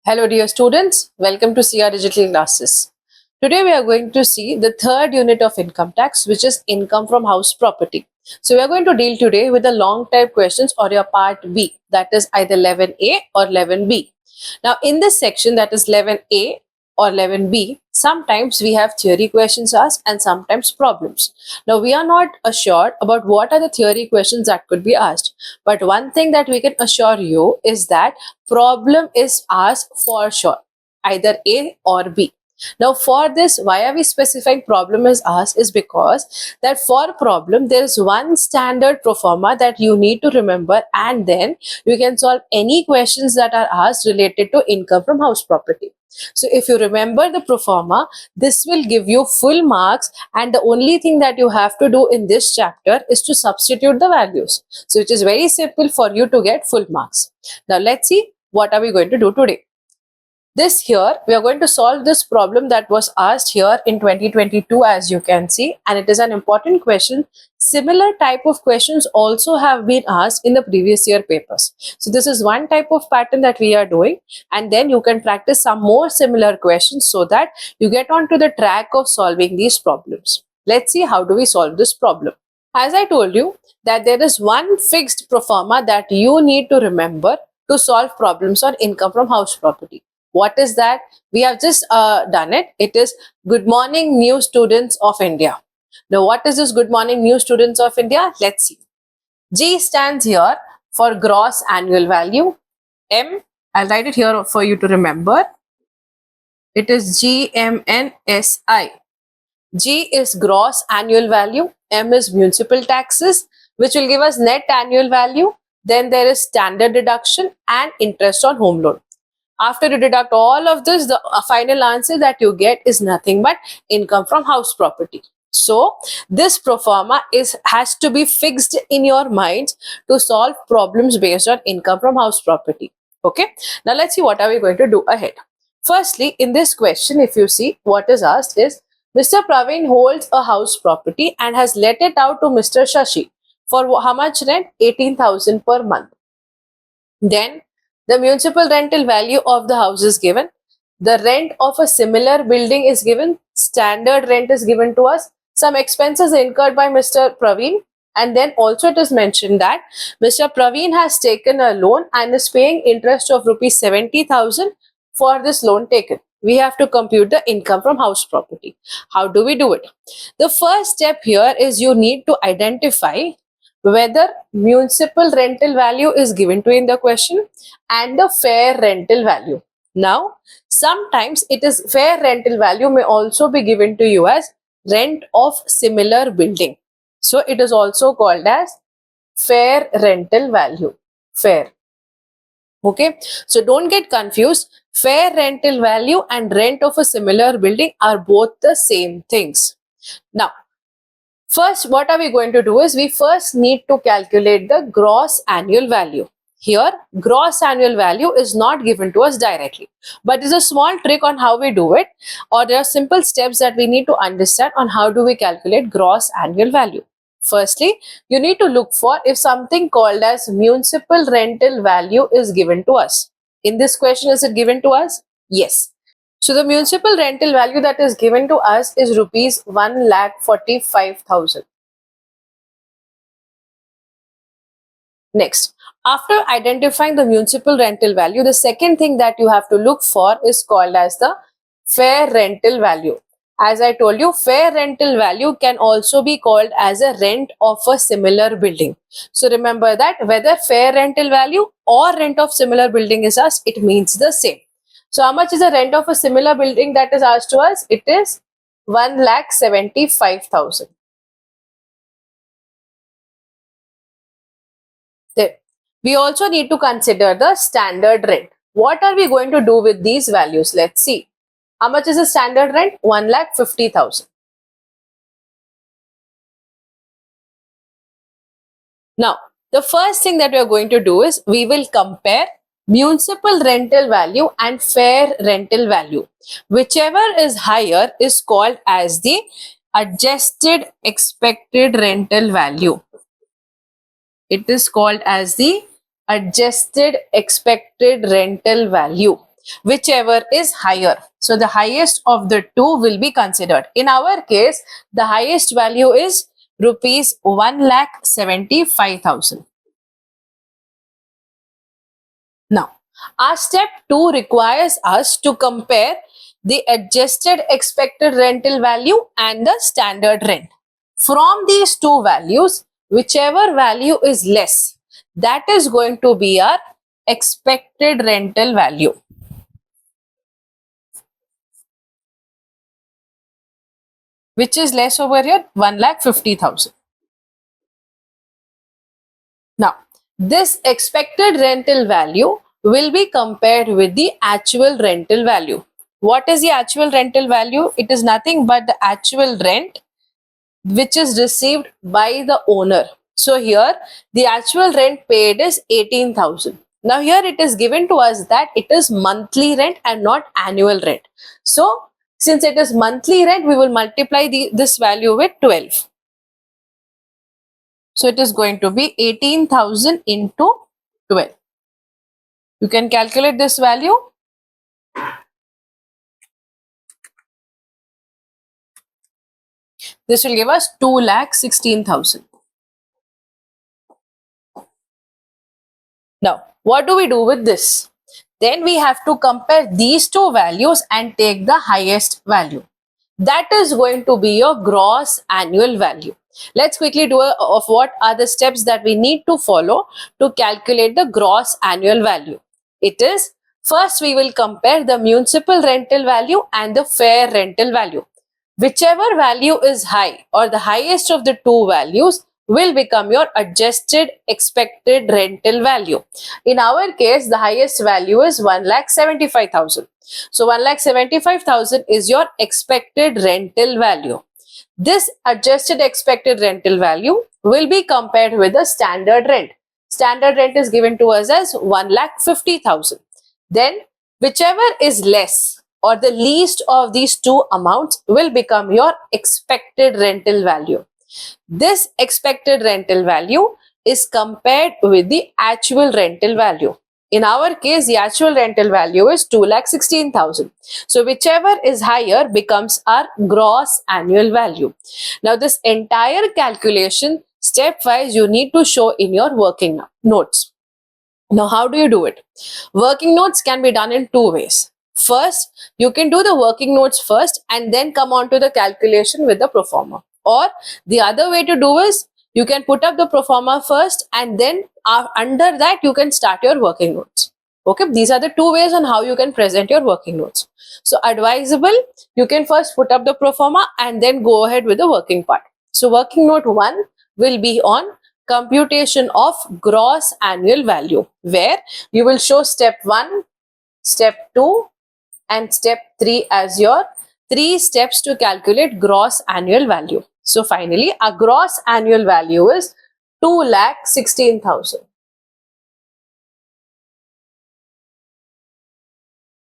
Hello dear students, welcome to CR Digital Classes. Today we are going to see the third unit of income tax, which is income from house property. So we are going to deal today with the long type questions or your part B, that is either 11A or 11B. Now in this section, that is 11A or 11B, sometimes we have theory questions asked and sometimes problems. Now we are not assured about what are the theory questions that could be asked, but one thing that we can assure you is that problem is asked for sure, either A or B. Now for this, why are we specifying problem is asked is because that for problem there is one standard pro forma that you need to remember, and then you can solve any questions that are asked related to income from house property. So if you remember the pro forma, this will give you full marks, and the only thing that you have to do in this chapter is to substitute the values. So it is very simple for you to get full marks. Now let's see what are we going to do today. This here, we are going to solve this problem that was asked here in 2022, as you can see, and it is an important question. Similar type of questions also have been asked in the previous year papers. So this is one type of pattern that we are doing, and then you can practice some more similar questions so that you get onto the track of solving these problems. Let's see how do we solve this problem. As I told you that there is one fixed pro forma that you need to remember to solve problems on income from house property. What is that? We have just done it. It is good morning new students of India. Now what is this good morning new students of India? Let's see. G stands here for gross annual value. M, I'll write it here for you to remember. It is GMNSI. G is gross annual value. M is municipal taxes, which will give us net annual value. Then there is standard deduction and interest on home loan. After you deduct all of this, the final answer that you get is nothing but income from house property. So this pro forma has to be fixed in your mind to solve problems based on income from house property. Okay. Now let's see what are we going to do ahead. Firstly, in this question, if you see what is asked is, Mr. Praveen holds a house property and has let it out to Mr. Shashi for how much rent? 18,000 per month. Then the municipal rental value of the house is given. The rent of a similar building is given. Standard rent is given to us. Some expenses incurred by Mr. Praveen. And then also it is mentioned that Mr. Praveen has taken a loan and is paying interest of rupees 70,000 for this loan taken. We have to compute the income from house property. How do we do it? The first step here is you need to identify whether municipal rental value is given to in the question and the fair rental value. Now, sometimes it is fair rental value may also be given to you as rent of similar building. So it is also called as fair rental value. Fair. Okay. So don't get confused. Fair rental value and rent of a similar building are both the same things. Now, first, what are we going to do is we first need to calculate the gross annual value. Here, gross annual value is not given to us directly, but there's a small trick on how we do it, or there are simple steps that we need to understand on how do we calculate gross annual value. Firstly, you need to look for if something called as municipal rental value is given to us. In this question, is it given to us? Yes. So the municipal rental value that is given to us is rupees 1,45,000. Next, after identifying the municipal rental value, the second thing that you have to look for is called as the fair rental value. As I told you, fair rental value can also be called as a rent of a similar building. So remember that whether fair rental value or rent of similar building is asked, it means the same. So how much is the rent of a similar building that is asked to us? It is 1,75,000. Then we also need to consider the standard rent. What are we going to do with these values? Let's see. How much is the standard rent? 1,50,000. Now, the first thing that we are going to do is we will compare municipal rental value and fair rental value. Whichever is higher is called as the adjusted expected rental value. It is called as the adjusted expected rental value. whichever is higher. So the highest of the two will be considered. In our case, the highest value is rupees 1,75,000. Now, our step 2 requires us to compare the adjusted expected rental value and the standard rent. From these two values, whichever value is less, that is going to be our expected rental value. Which is less over here? 1,50,000. Now, this expected rental value will be compared with the actual rental value. What is the actual rental value? It is nothing but the actual rent which is received by the owner. So here the actual rent paid is 18,000. Now here it is given to us that it is monthly rent and not annual rent. So since it is monthly rent, we will multiply this value with 12. So it is going to be 18,000 into 12. You can calculate this value. This will give us 2,16,000. Now, what do we do with this? Then we have to compare these two values and take the highest value. That is going to be your gross annual value. Let's quickly do of what are the steps that we need to follow to calculate the gross annual value. It is, first we will compare the municipal rental value and the fair rental value. Whichever value is high or the highest of the two values will become your adjusted expected rental value. In our case, the highest value is 1,75,000. So 1,75,000 is your expected rental value. This adjusted expected rental value will be compared with the standard rent. Standard rent is given to us as 1,50,000. Then whichever is less or the least of these two amounts will become your expected rental value. This expected rental value is compared with the actual rental value. In our case, the actual rental value is 2,16,000. So whichever is higher becomes our gross annual value. Now this entire calculation stepwise you need to show in your working notes. Now how do you do it? Working notes can be done in two ways. First, you can do the working notes first and then come on to the calculation with the pro forma. Or the other way to do is you can put up the pro forma first and then under that you can start your working notes. Okay, these are the two ways on how you can present your working notes. So advisable, you can first put up the pro forma and then go ahead with the working part. So working note 1 will be on computation of gross annual value, where you will show step 1, step 2 and step 3 as your 3 steps to calculate gross annual value. So finally, our gross annual value is 2,16,000.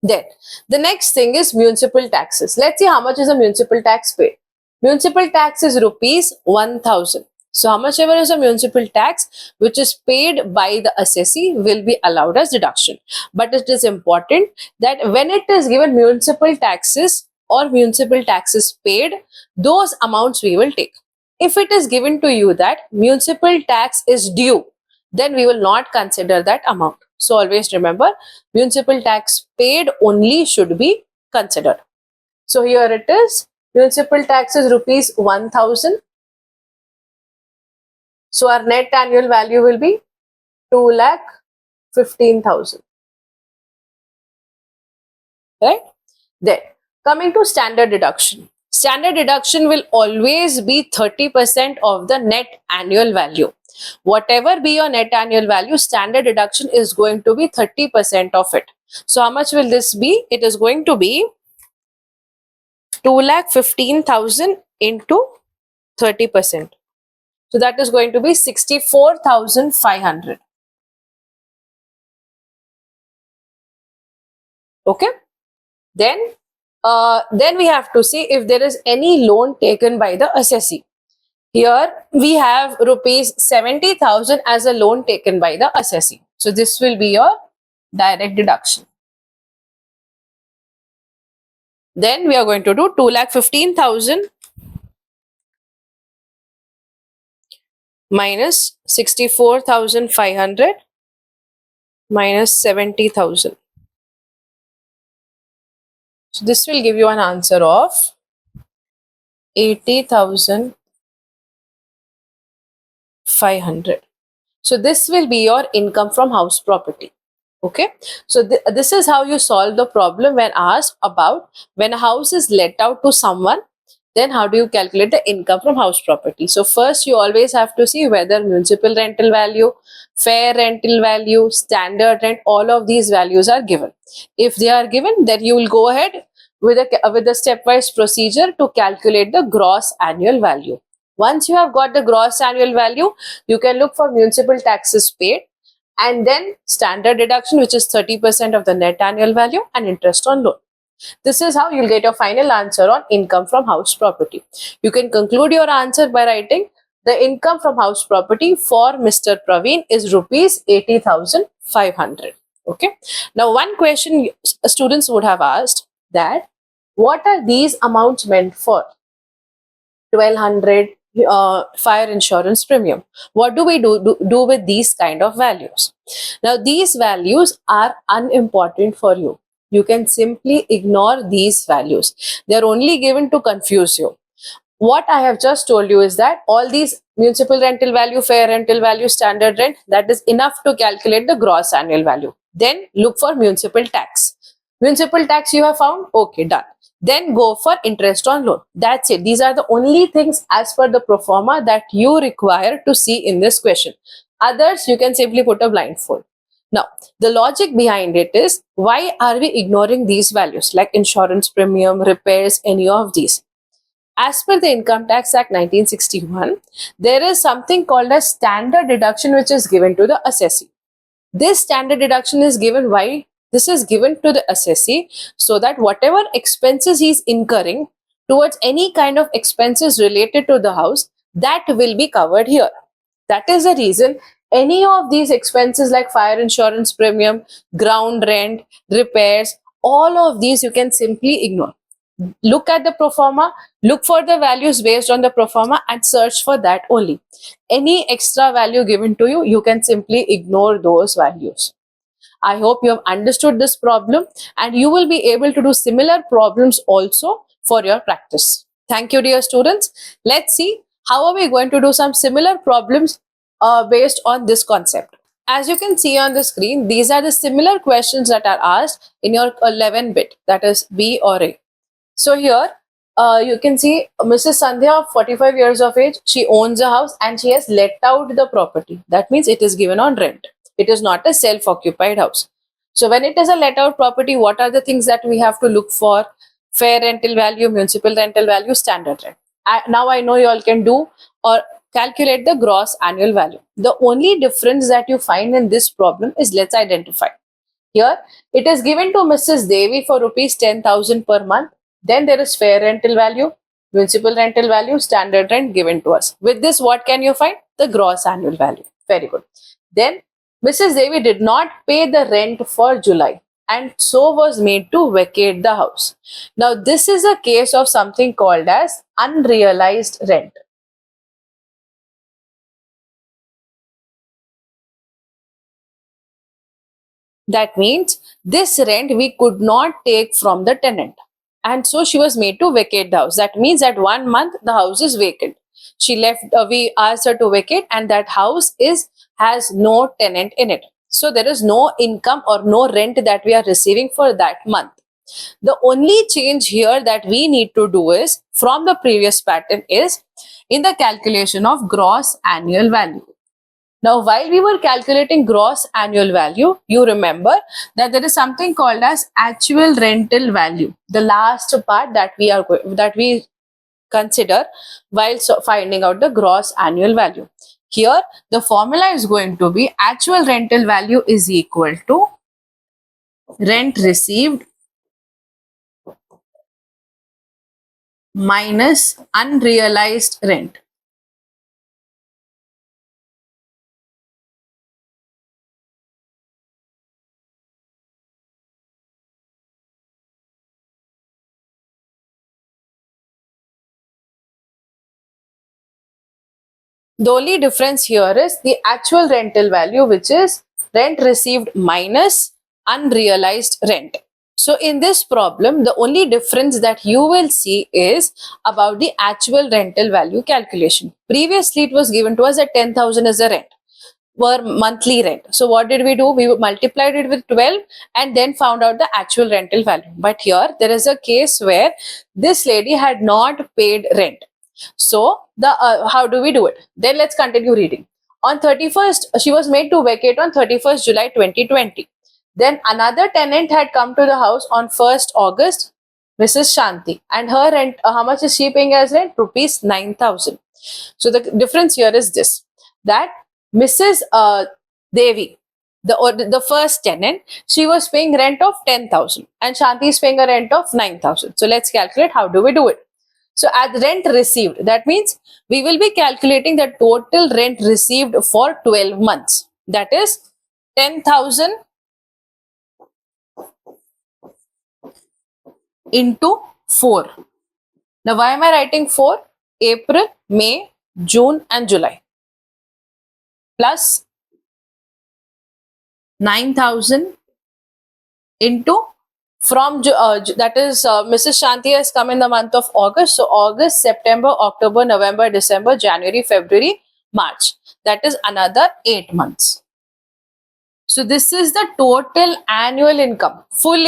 Then the next thing is municipal taxes. Let's see how much is the municipal tax paid. Municipal tax is rupees 1,000. So how much ever is a municipal tax which is paid by the assessee will be allowed as deduction. But it is important that when it is given municipal taxes or municipal taxes paid, those amounts we will take. If it is given to you that municipal tax is due, then we will not consider that amount. So always remember, municipal tax paid only should be considered. So here it is, municipal tax is rupees 1,000. So our net annual value will be 2,15,000. Right? Then coming to standard deduction. Standard deduction will always be 30% of the net annual value. Whatever be your net annual value, standard deduction is going to be 30% of it. So how much will this be? It is going to be 2,15,000 into 30%. So that is going to be 64,500. Okay. Then we have to see if there is any loan taken by the assessee. Here we have rupees 70,000 as a loan taken by the assessee. So this will be your direct deduction. Then we are going to do 2,15,000 minus 64,500 minus 70,000. So this will give you an answer of 80,500. So this will be your income from house property. Okay, so this is how you solve the problem when asked about when a house is let out to someone, then how do you calculate the income from house property. So first you always have to see whether municipal rental value, fair rental value, standard rent, all of these values are given. If they are given, then you will go ahead with a stepwise procedure to calculate the gross annual value. Once you have got the gross annual value, you can look for municipal taxes paid and then standard deduction, which is 30% of the net annual value, and interest on loan. This is how you'll get your final answer on income from house property. You can conclude your answer by writing the income from house property for Mr. Praveen is rupees 80,500. Okay. Now, one question students would have asked that what are these amounts meant for? 1,200 fire insurance premium. What do we do with these kind of values? Now, these values are unimportant for you. You can simply ignore these values. They are only given to confuse you. What I have just told you is that all these municipal rental value, fair rental value, standard rent, that is enough to calculate the gross annual value. Then look for municipal tax. Municipal tax you have found? Okay, done. Then go for interest on loan. That's it. These are the only things as per the pro forma that you require to see in this question. Others, you can simply put a blindfold. Now, the logic behind it is, why are we ignoring these values like insurance premium, repairs, any of these? As per the Income Tax Act 1961, there is something called a standard deduction which is given to the assessee. This standard deduction is given why? This is given to the assessee so that whatever expenses he is incurring towards any kind of expenses related to the house, that will be covered here. That is the reason any of these expenses like fire insurance premium, ground rent, repairs, all of these you can simply ignore. Look at the pro forma, look for the values based on the pro forma and search for that only. Any extra value given to you, you can simply ignore those values. I hope you have understood this problem and you will be able to do similar problems also for your practice. Thank you, dear students. Let's see how are we going to do some similar problems based on this concept. As you can see on the screen, these are the similar questions that are asked in your 11 bit, that is B or A. So here you can see Mrs. Sandhya, 45 years of age, she owns a house and she has let out the property. That means it is given on rent. It is not a self-occupied house. So when it is a let out property, what are the things that we have to look for? Fair rental value, municipal rental value, standard rent. Now I know you all can do or calculate the gross annual value. The only difference that you find in this problem is, let's identify. Here it is given to Mrs. Devi for rupees 10,000 per month. Then there is fair rental value, municipal rental value, standard rent given to us. With this, what can you find? The gross annual value. Very good. Then Mrs. Devi did not pay the rent for July and so was made to vacate the house. Now, this is a case of something called as unrealized rent. That means this rent we could not take from the tenant. And so she was made to vacate the house. That means that 1 month the house is vacant. She left, we asked her to vacate and that house has no tenant in it. So there is no income or no rent that we are receiving for that month. The only change here that we need to do is from the previous pattern is in the calculation of gross annual value. Now, while we were calculating gross annual value, you remember that there is something called as actual rental value. The last part that we consider while finding out the gross annual value. Here, the formula is going to be actual rental value is equal to rent received minus unrealized rent. The only difference here is the actual rental value, which is rent received minus unrealized rent. So in this problem, the only difference that you will see is about the actual rental value calculation. Previously, it was given to us that 10,000 is the rent, were monthly rent. So what did we do? We multiplied it with 12 and then found out the actual rental value. But here there is a case where this lady had not paid rent. So the how do we do it? Then let's continue reading. On 31st, she was made to vacate on 31st July 2020. Then another tenant had come to the house on 1st August, Mrs. Shanti, and her rent, how much is she paying as rent? Rupees 9,000. So the difference here is this, that Mrs. Devi, the first tenant, she was paying rent of 10,000 and Shanti is paying a rent of 9,000. So let's calculate how do we do it. So at rent received, that means we will be calculating the total rent received for 12 months. That is 10,000 into 4. Now why am I writing 4? April, May, June and July. Plus 9,000 into from that is Mrs. Shanti has come in the month of August. So August, September, October, November, December, January, February, March. That is another 8 months. So this is the total annual income, full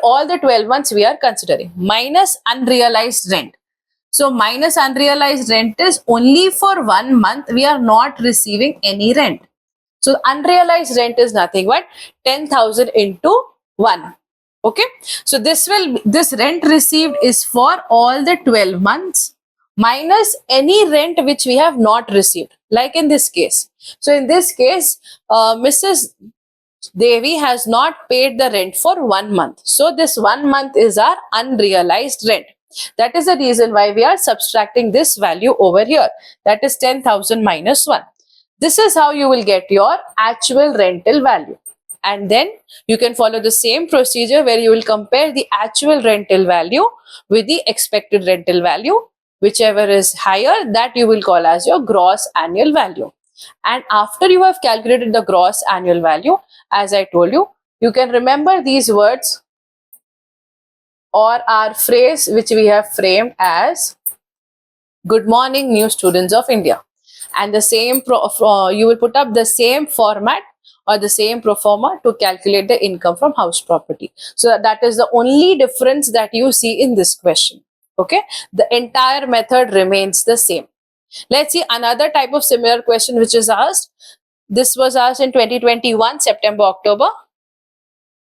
all the 12 months we are considering, minus unrealized rent. So minus unrealized rent is only for 1 month we are not receiving any rent. So unrealized rent is nothing but 10,000 into 1. Okay. So this rent received is for all the 12 months minus any rent which we have not received, like in this case. So in this case, Mrs. Devi has not paid the rent for 1 month. So this 1 month is our unrealized rent. That is the reason why we are subtracting this value over here. That is 10,000 minus 1. This is how you will get your actual rental value. And then you can follow the same procedure where you will compare the actual rental value with the expected rental value. Whichever is higher, that you will call as your gross annual value. And after you have calculated the gross annual value, as I told you, you can remember these words or our phrase which we have framed as "Good morning, new students of India." And the same you will put up the same format or the same pro forma to calculate the income from house property. So that is the only difference that you see in this question. Okay, the entire method remains the same. Let's see another type of similar question which is asked. This was asked in 2021, September, October.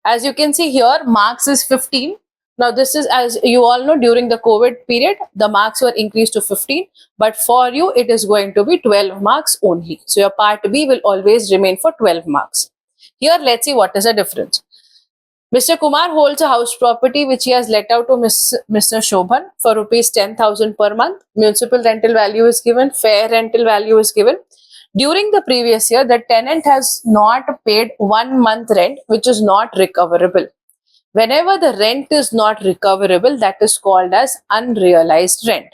As you can see here, marks is 15. Now this is, as you all know, during the COVID period, the marks were increased to 15. But for you, it is going to be 12 marks only. So your part B will always remain for 12 marks. Here, let's see what is the difference. Mr. Kumar holds a house property which he has let out to Mr. Shobhan for rupees 10,000 per month. Municipal rental value is given, fair rental value is given. During the previous year, the tenant has not paid 1 month rent, which is not recoverable. Whenever the rent is not recoverable, that is called as unrealized rent.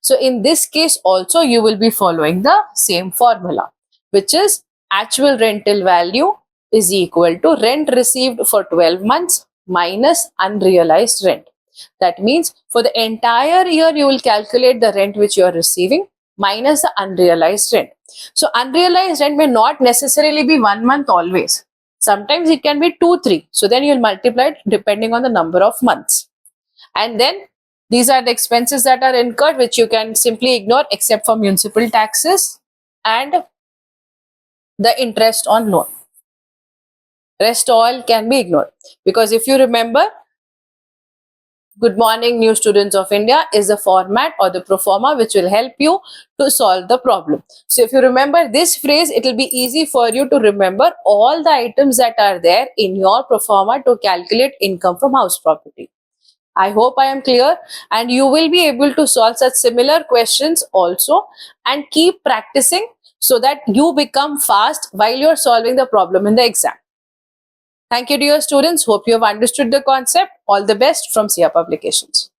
So in this case also, you will be following the same formula, which is actual rental value is equal to rent received for 12 months minus unrealized rent. That means for the entire year, you will calculate the rent which you are receiving minus the unrealized rent. So unrealized rent may not necessarily be 1 month always. Sometimes it can be 2, 3. So then you'll multiply it depending on the number of months. And then these are the expenses that are incurred, which you can simply ignore except for municipal taxes and the interest on loan. Rest all can be ignored. Because if you remember, Good morning, new students of India is the format or the pro forma which will help you to solve the problem. So if you remember this phrase, it will be easy for you to remember all the items that are there in your pro forma to calculate income from house property. I hope I am clear, and you will be able to solve such similar questions also and keep practicing so that you become fast while you are solving the problem in the exam. Thank you, dear students. Hope you have understood the concept. All the best from SIA Publications.